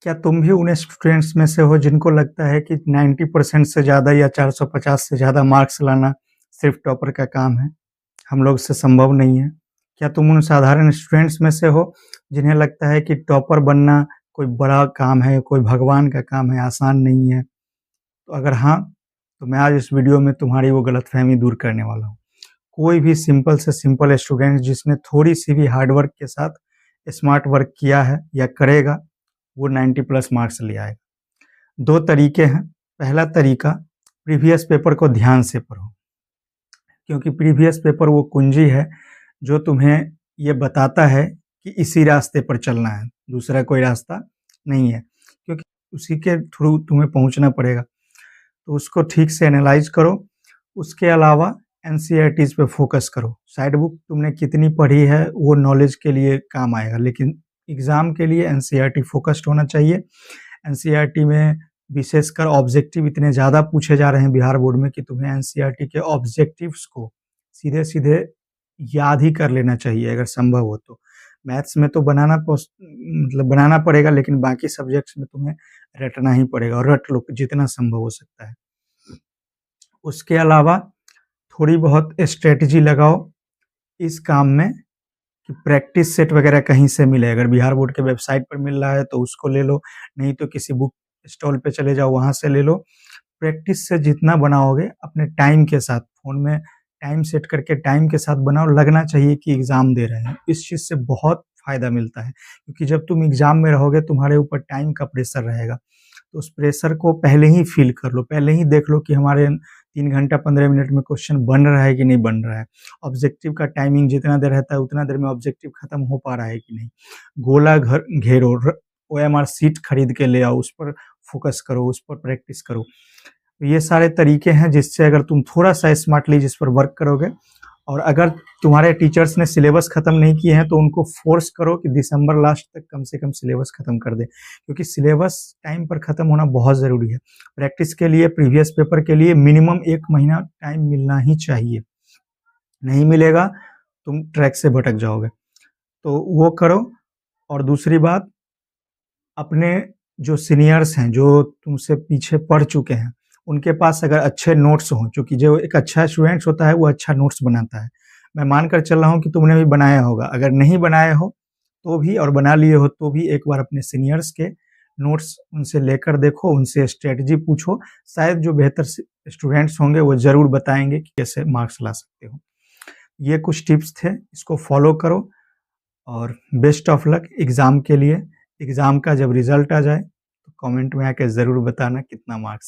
क्या तुम भी उन स्टूडेंट्स में से हो जिनको लगता है कि 90% से ज़्यादा या 450 से ज़्यादा मार्क्स लाना सिर्फ टॉपर का काम है, हम लोग से संभव नहीं है? क्या तुम उन साधारण स्टूडेंट्स में से हो जिन्हें लगता है कि टॉपर बनना कोई बड़ा काम है, कोई भगवान का काम है, आसान नहीं है? तो अगर हाँ, तो मैं आज इस वीडियो में तुम्हारी वो गलतफ़हमी दूर करने वाला हूँ। कोई भी सिंपल से सिंपल स्टूडेंट जिसने थोड़ी-सी भी हार्ड वर्क के साथ स्मार्ट वर्क किया है या करेगा, वो 90 प्लस मार्क्स ले आएगा। 2 तरीके हैं। पहला तरीका, प्रीवियस पेपर को ध्यान से पढ़ो, क्योंकि प्रीवियस पेपर वो कुंजी है जो तुम्हें ये बताता है कि इसी रास्ते पर चलना है, दूसरा कोई रास्ता नहीं है, क्योंकि उसी के थ्रू तुम्हें पहुँचना पड़ेगा। तो उसको ठीक से एनालाइज़ करो। उसके अलावा एनसीईआरटीज़ पे फ़ोकस करो। साइड बुक तुमने कितनी पढ़ी है वो नॉलेज के लिए काम आएगा, लेकिन एग्ज़ाम के लिए एनसीईआरटी फ़ोकस्ड होना चाहिए। एनसीईआरटी में विशेषकर ऑब्जेक्टिव इतने ज़्यादा पूछे जा रहे हैं बिहार बोर्ड में कि तुम्हें एनसीईआरटी के ऑब्जेक्टिव्स को सीधे-सीधे याद ही कर लेना चाहिए अगर संभव हो तो। मैथ्स में तो बनाना पड़ेगा, लेकिन बाकी सब्जेक्ट्स में तुम्हें रटना ही पड़ेगा और रट लो जितना संभव हो सकता है। उसके अलावा थोड़ी बहुत स्ट्रैटेजी लगाओ इस काम में कि प्रैक्टिस सेट वगैरह कहीं से मिले। अगर बिहार बोर्ड के वेबसाइट पर मिल रहा है तो उसको ले लो, नहीं तो किसी बुक स्टॉल पे चले जाओ, वहाँ से ले लो। प्रैक्टिस से जितना बनाओगे अपने टाइम के साथ, फ़ोन में टाइम सेट करके टाइम के साथ बनाओ, लगना चाहिए कि एग्ज़ाम दे रहे हैं। इस चीज़ से बहुत फ़ायदा मिलता है, क्योंकि जब तुम एग्ज़ाम में रहोगे तुम्हारे ऊपर टाइम का प्रेशर रहेगा, तो उस प्रेशर को पहले ही फ़ील कर लो, पहले ही देख लो कि हमारे 3 घंटा 15 मिनट में क्वेश्चन बन रहा है कि नहीं बन रहा है। ऑब्जेक्टिव का टाइमिंग जितना देर रहता है उतना देर में ऑब्जेक्टिव खत्म हो पा रहा है कि नहीं। गोला घेरो, ओएमआर शीट खरीद के ले आओ, उस पर फ़ोकस करो, उस पर प्रैक्टिस करो। तो ये सारे तरीके हैं जिससे अगर तुम थोड़ा-सा स्मार्टली जिस पर वर्क करोगे, और अगर तुम्हारे टीचर्स ने सिलेबस ख़त्म नहीं किए हैं तो उनको फ़ोर्स करो कि दिसंबर लास्ट तक कम से कम सिलेबस ख़त्म कर दें, क्योंकि सिलेबस टाइम पर ख़त्म होना बहुत ज़रूरी है। प्रैक्टिस के लिए, प्रीवियस पेपर के लिए मिनिमम 1 महीना टाइम मिलना ही चाहिए। नहीं मिलेगा, तुम ट्रैक से भटक जाओगे। तो वो करो। और दूसरी बात, अपने जो सीनियर्स हैं, जो तुमसे पीछे पढ़ चुके हैं, उनके पास अगर अच्छे नोट्स हों, क्योंकि जो एक अच्छा स्टूडेंट्स होता है वो अच्छा नोट्स बनाता है। मैं मानकर चल रहा हूँ कि तुमने भी बनाया होगा। अगर नहीं बनाए हो तो भी, और बना लिए हो तो भी, एक बार अपने सीनियर्स के नोट्स उनसे लेकर देखो, उनसे स्ट्रैटेजी पूछो। शायद जो बेहतर स्टूडेंट्स होंगे वो ज़रूर बताएँगे कि कैसे मार्क्स ला सकते हो। ये कुछ टिप्स थे, इसको फॉलो करो और बेस्ट ऑफ लक एग्ज़ाम के लिए। एग्ज़ाम का जब रिज़ल्ट आ जाए तो कमेंट में आके ज़रूर बताना कितना मार्क्स